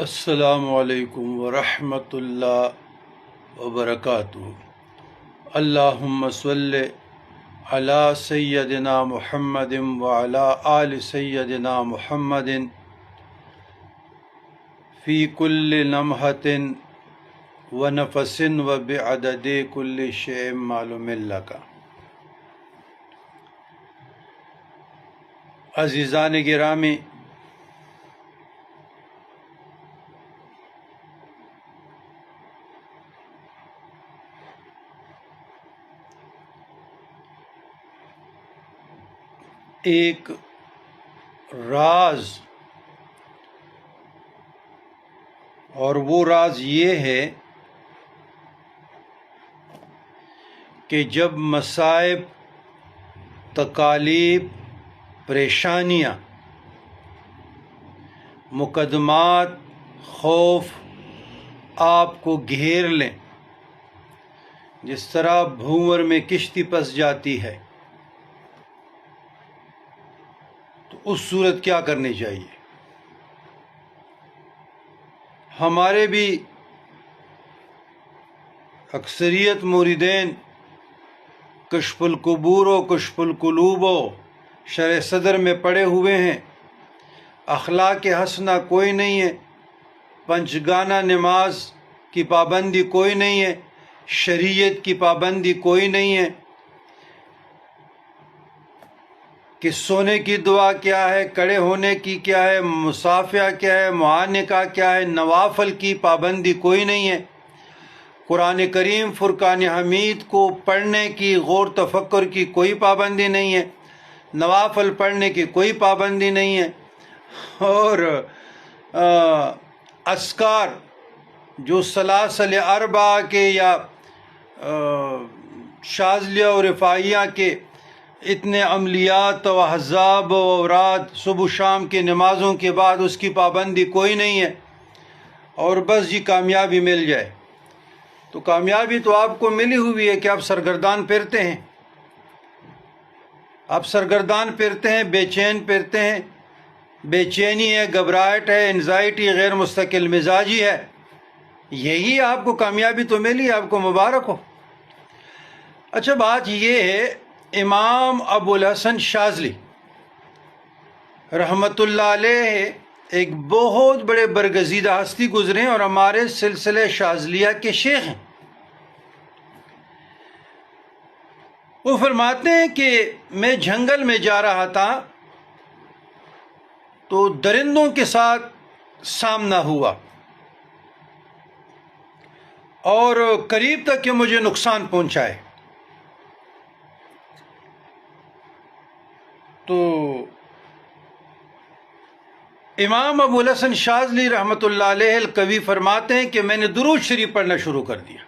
السلام علیکم ورحمۃ اللہ وبرکاتہ۔ اللہم صلی علی سیدنا محمد وعلی آل سیدنا محمد فی کل لمحۃ ونفس وبعدد کل شیء معلوم لک۔ عزیزان گرامی، ایک راز، اور وہ راز یہ ہے کہ جب مصائب، تکالیف، پریشانیاں، مقدمات، خوف آپ کو گھیر لیں، جس طرح بھنور میں کشتی پھنس جاتی ہے، تو اس صورت کیا کرنی چاہیے؟ ہمارے بھی اکثریت موردین کشف القبور و کشف القلوب و شرح صدر میں پڑے ہوئے ہیں، اخلاق حسنہ کوئی نہیں ہے، پنجگانہ نماز کی پابندی کوئی نہیں ہے، شریعت کی پابندی کوئی نہیں ہے، کہ سونے کی دعا کیا ہے، کھڑے ہونے کی کیا ہے، مصافحہ کیا ہے، معانقہ کیا ہے، نوافل کی پابندی کوئی نہیں ہے، قرآن کریم فرقان حمید کو پڑھنے کی، غور تفکر کی کوئی پابندی نہیں ہے، نوافل پڑھنے کی کوئی پابندی نہیں ہے، اور اذکار جو سلاسل اربعہ کے یا شاذلیہ و رفاعیہ کے اتنے عملیات و احزاب و اوراد صبح و شام کی نمازوں کے بعد اس کی پابندی کوئی نہیں ہے، اور بس یہ کامیابی مل جائے۔ تو کامیابی تو آپ کو ملی ہوئی ہے کہ آپ سرگردان پھرتے ہیں، آپ سرگردان پھرتے ہیں، بے چین پھرتے ہیں، بے چینی ہے، گھبراہٹ ہے، انزائٹی، غیر مستقل مزاجی ہے، یہی آپ کو کامیابی تو ملی، آپ کو مبارک ہو۔ اچھا، بات یہ ہے، امام ابو الحسن شاذلی رحمۃ اللہ علیہ ایک بہت بڑے برگزیدہ ہستی گزرے اور ہمارے سلسلہ شاذلیہ کے شیخ ہیں۔ وہ فرماتے ہیں کہ میں جنگل میں جا رہا تھا تو درندوں کے ساتھ سامنا ہوا اور قریب تک کہ مجھے نقصان پہنچائے، تو امام ابو الحسن شاذلی رحمۃ اللہ علیہ القوی فرماتے ہیں کہ میں نے درود شریف پڑھنا شروع کر دیا،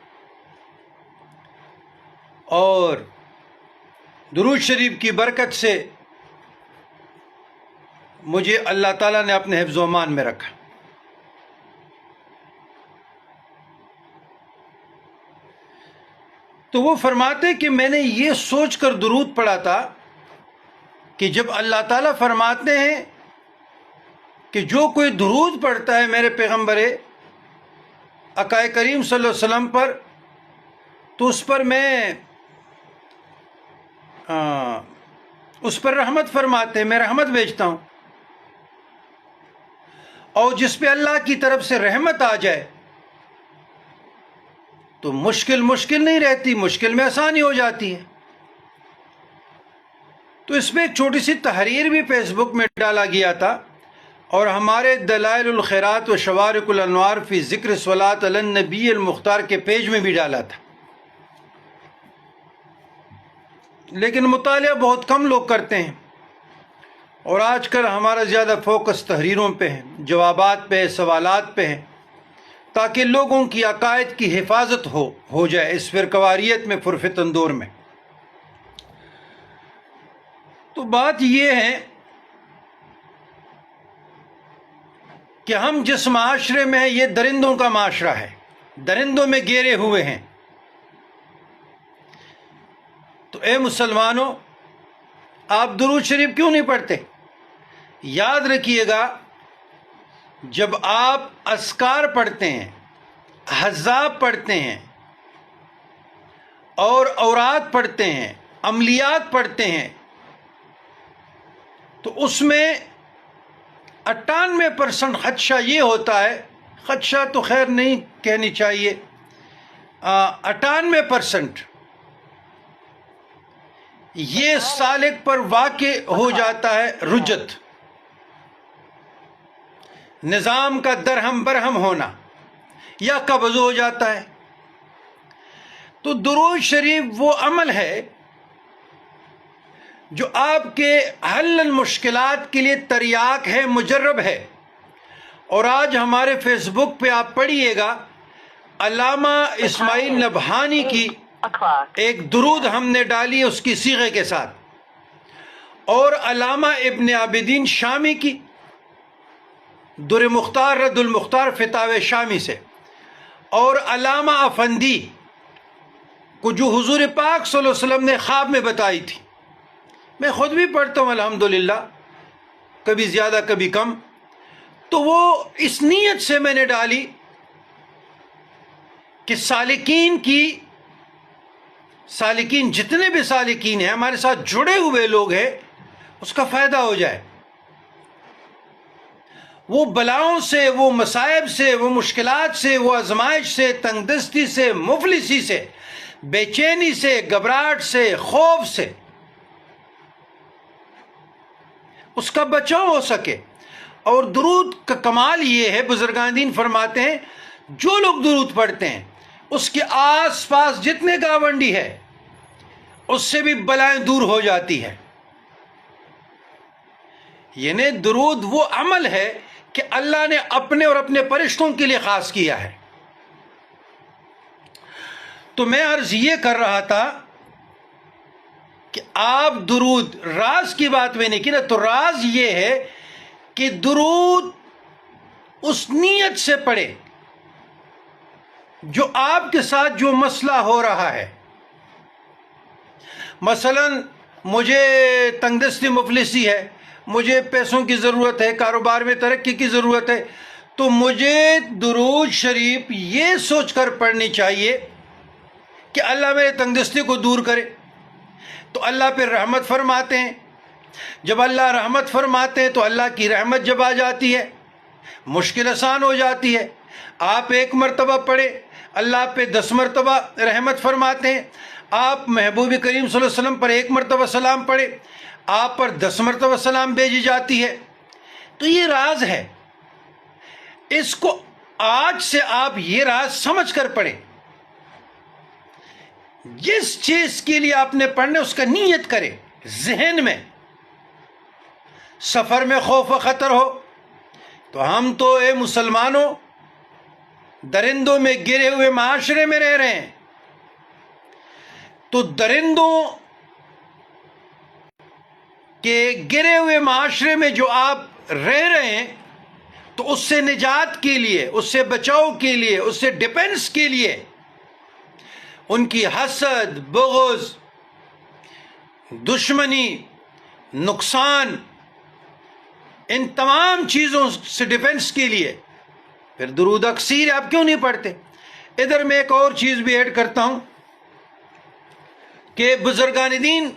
اور درود شریف کی برکت سے مجھے اللہ تعالیٰ نے اپنے حفظ و امان میں رکھا۔ تو وہ فرماتے کہ میں نے یہ سوچ کر درود پڑھا تھا کہ جب اللہ تعالیٰ فرماتے ہیں کہ جو کوئی درود پڑھتا ہے میرے پیغمبر آقا کریم صلی اللہ علیہ وسلم پر، تو اس پر رحمت فرماتے ہیں، میں رحمت بھیجتا ہوں، اور جس پہ اللہ کی طرف سے رحمت آ جائے تو مشکل نہیں رہتی، مشکل میں آسانی ہو جاتی ہے۔ تو اس میں ایک چھوٹی سی تحریر بھی فیس بک میں ڈالا گیا تھا، اور ہمارے دلائل الخیرات و شوارق الانوار فی ذکر صلاۃ علی النبی المختار کے پیج میں بھی ڈالا تھا، لیکن مطالعہ بہت کم لوگ کرتے ہیں، اور آج کل ہمارا زیادہ فوکس تحریروں پہ ہے، جوابات پہ، سوالات پہ ہے، تاکہ لوگوں کی عقائد کی حفاظت ہو جائے اس فرقواریت میں، فرفتن دور میں۔ تو بات یہ ہے کہ ہم جس معاشرے میں ہیں یہ درندوں کا معاشرہ ہے، درندوں میں گھیرے ہوئے ہیں۔ تو اے مسلمانوں، آپ درود شریف کیوں نہیں پڑھتے؟ یاد رکھیے گا، جب آپ اذکار پڑھتے ہیں، حزاب پڑھتے ہیں اور اوراد پڑھتے ہیں، عملیات پڑھتے ہیں، تو اس میں 98% خدشہ یہ ہوتا ہے، خدشہ تو خیر نہیں کہنی چاہیے، 98% یہ سالک پر واقع ہو جاتا ہے رجت، نظام کا درہم برہم ہونا یا قبض ہو جاتا ہے۔ تو درود شریف وہ عمل ہے جو آپ کے حل المشکلات کے لیے تریاق ہے، مجرب ہے۔ اور آج ہمارے فیس بک پہ آپ پڑھیے گا، علامہ اسماعیل نبہانی کی ایک درود ہم نے ڈالی اس کی صیغے کے ساتھ، اور علامہ ابن عابدین شامی کی در مختار رد المختار فتاوی شامی سے، اور علامہ افندی کو جو حضور پاک صلی اللہ علیہ وسلم نے خواب میں بتائی تھی۔ میں خود بھی پڑھتا ہوں الحمدللہ، کبھی زیادہ کبھی کم، تو وہ اس نیت سے میں نے ڈالی کہ سالکین جتنے بھی سالکین ہیں، ہمارے ساتھ جڑے ہوئے لوگ ہیں، اس کا فائدہ ہو جائے، وہ بلاؤں سے، وہ مصائب سے، وہ مشکلات سے، وہ آزمائش سے، تنگ دستی سے، مفلسی سے، بے چینی سے، گھبراہٹ سے، خوف سے اس کا بچاؤ ہو سکے۔ اور درود کا کمال یہ ہے، بزرگان دین فرماتے ہیں جو لوگ درود پڑھتے ہیں اس کے آس پاس جتنے گاونڈی ہے اس سے بھی بلائیں دور ہو جاتی ہے۔ یعنی درود وہ عمل ہے کہ اللہ نے اپنے اور اپنے فرشتوں کے لیے خاص کیا ہے۔ تو میں عرض یہ کر رہا تھا کہ آپ درود، راز کی بات میں نے کی نا، تو راز یہ ہے کہ درود اس نیت سے پڑھے جو آپ کے ساتھ جو مسئلہ ہو رہا ہے۔ مثلا مجھے تنگ دستی مفلسی ہے، مجھے پیسوں کی ضرورت ہے، کاروبار میں ترقی کی ضرورت ہے، تو مجھے درود شریف یہ سوچ کر پڑھنی چاہیے کہ اللہ میرے تنگ دستی کو دور کرے۔ تو اللہ پہ رحمت فرماتے ہیں، جب اللہ رحمت فرماتے ہیں تو اللہ کی رحمت جب آ جاتی ہے، مشکل آسان ہو جاتی ہے۔ آپ ایک مرتبہ پڑھے، اللہ پہ 10 مرتبہ رحمت فرماتے ہیں۔ آپ محبوب کریم صلی اللہ علیہ وسلم پر 1 مرتبہ سلام پڑھے، آپ پر 10 مرتبہ سلام بھیجی جاتی ہے۔ تو یہ راز ہے، اس کو آج سے آپ یہ راز سمجھ کر پڑھیں۔ جس چیز کے لیے آپ نے پڑھنے اس کا نیت کرے ذہن میں۔ سفر میں خوف و خطر ہو تو ہم تو اے مسلمانوں درندوں میں گرے ہوئے معاشرے میں رہ رہے ہیں، تو درندوں کے گرے ہوئے معاشرے میں جو آپ رہ رہے ہیں، تو اس سے نجات کے لیے، اس سے بچاؤ کے لیے، اس سے ڈیفنس کے لیے، ان کی حسد، بغض، دشمنی، نقصان، ان تمام چیزوں سے ڈیفنس کے لیے پھر درود اکثیر آپ کیوں نہیں پڑھتے؟ ادھر میں ایک اور چیز بھی ایڈ کرتا ہوں کہ بزرگان دین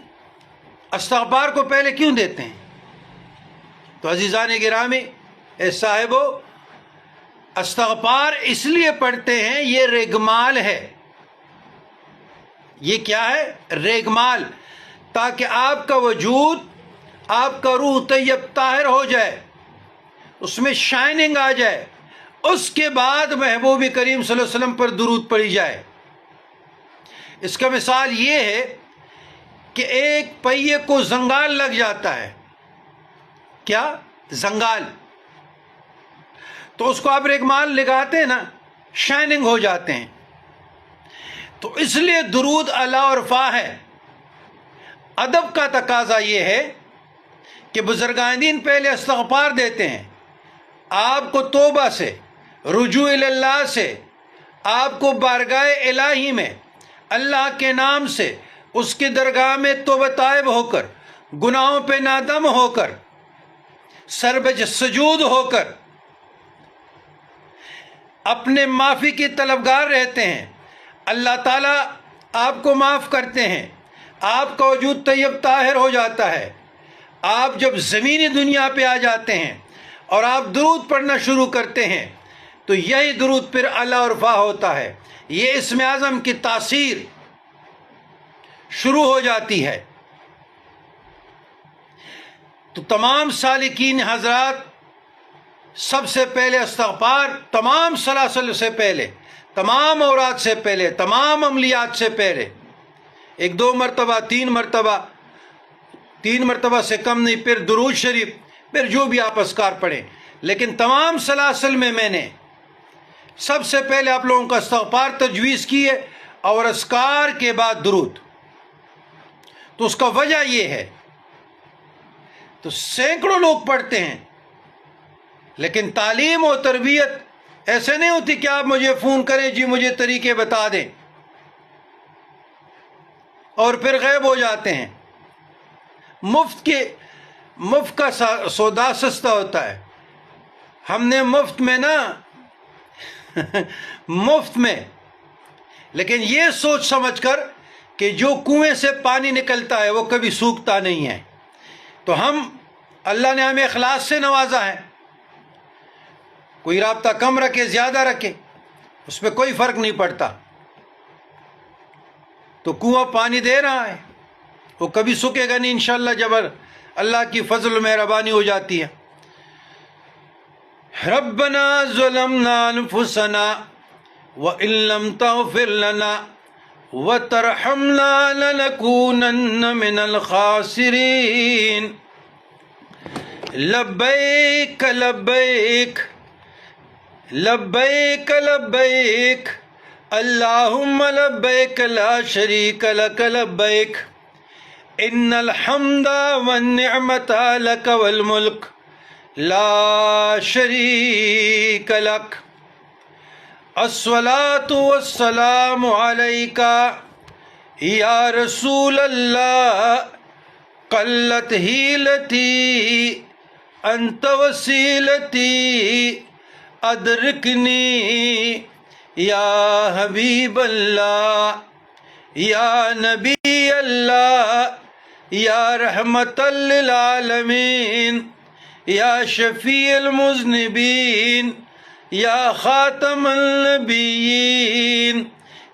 استغفار کو پہلے کیوں دیتے ہیں؟ تو عزیزان گرامی، اے صاحبو، استغفار اس لیے پڑھتے ہیں، یہ ریگمال ہے۔ یہ کیا ہے؟ ریگمال، تاکہ آپ کا وجود، آپ کا روح طیب طاہر ہو جائے، اس میں شائننگ آ جائے، اس کے بعد محبوب کریم صلی اللہ علیہ وسلم پر درود پڑھی جائے۔ اس کا مثال یہ ہے کہ ایک پہیے کو زنگال لگ جاتا ہے۔ کیا؟ زنگال۔ تو اس کو آپ ریگمال لگاتے ہیں نا، شائننگ ہو جاتے ہیں۔ تو اس لیے درود اعلیٰ اور فا ہے۔ ادب کا تقاضا یہ ہے کہ بزرگان دین پہلے استغفار دیتے ہیں، آپ کو توبہ سے، رجوع اللہ سے، آپ کو بارگاہ الہی میں اللہ کے نام سے، اس کی درگاہ میں توبہ طائب ہو کر، گناہوں پہ نادم ہو کر، سر بہ سجود ہو کر اپنے معافی کی طلبگار رہتے ہیں، اللہ تعالیٰ آپ کو معاف کرتے ہیں، آپ کا وجود طیب طاہر ہو جاتا ہے۔ آپ جب زمینی دنیا پہ آ جاتے ہیں اور آپ درود پڑھنا شروع کرتے ہیں تو یہی درود پھر اعلیٰ و رفع ہوتا ہے، یہ اسم اعظم کی تاثیر شروع ہو جاتی ہے۔ تو تمام سالکین حضرات سب سے پہلے استغفار، تمام سلاسل سے پہلے، تمام اوراد سے پہلے، تمام عملیات سے پہلے 1-2 مرتبہ، 3 مرتبہ، 3 مرتبہ سے کم نہیں، پھر درود شریف، پھر جو بھی آپ اذکار پڑھیں۔ لیکن تمام سلاسل میں میں نے سب سے پہلے آپ لوگوں کا استغفار تجویز کی ہے اور اذکار کے بعد درود۔ تو اس کا وجہ یہ ہے، تو سینکڑوں لوگ پڑھتے ہیں لیکن تعلیم و تربیت ایسے نہیں ہوتی کہ آپ مجھے فون کریں جی مجھے طریقے بتا دیں اور پھر غائب ہو جاتے ہیں۔ مفت کا سودا سستا ہوتا ہے۔ ہم نے مفت میں نا مفت میں، لیکن یہ سوچ سمجھ کر کہ جو کنویں سے پانی نکلتا ہے وہ کبھی سوکھتا نہیں ہے۔ تو اللہ نے ہمیں اخلاص سے نوازا ہے، کوئی رابطہ کم رکھے زیادہ رکھے اس پہ کوئی فرق نہیں پڑتا، تو کنواں پانی دے رہا ہے، وہ کبھی سکے گا نہیں انشاءاللہ جب اللہ کی فضل و مہربانی ہو جاتی ہے۔ ربنا ظلمنا انفسنا وان لم تغفر لنا وترحمنا لنكونن من الخاسرین۔ لبیک لبیک لبیک لبیک اللہم لبیک لا شریک لک لبیک ان الحمد والنعمت لک والملک لا شریک لک۔ الصلاة والسلام علیک یا رسول اللہ، قلت حیلتی انت وسیلتی ادرکنی یا حبیب اللہ یا نبی اللہ یا رحمت للعالمین یا شفیع المذنبین یا خاتم النبیین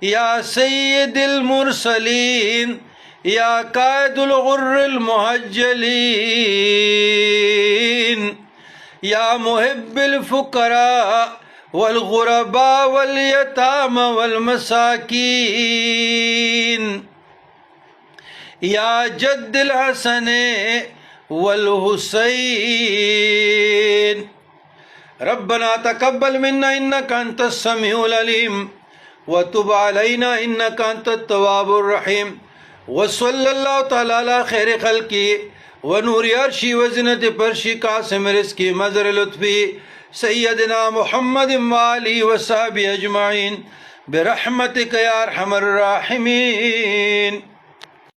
یا سید المرسلین یا قائد الغر المحجلین یا محب الفقراء والغرباء والیتام والمساکین یا جد الحسن والحسین۔ ربنا تقبل منا انك انت السميع العليم وتب علينا انك انت التواب الرحيم وصلی اللہ تعالی علی خیر خلقی ونور عرشی وزنت فرشی قاسم رزقی مظہر لطفی سیدنا محمد وآلہ وصحبہ اجمعین برحمتک یا ارحم الراحمین۔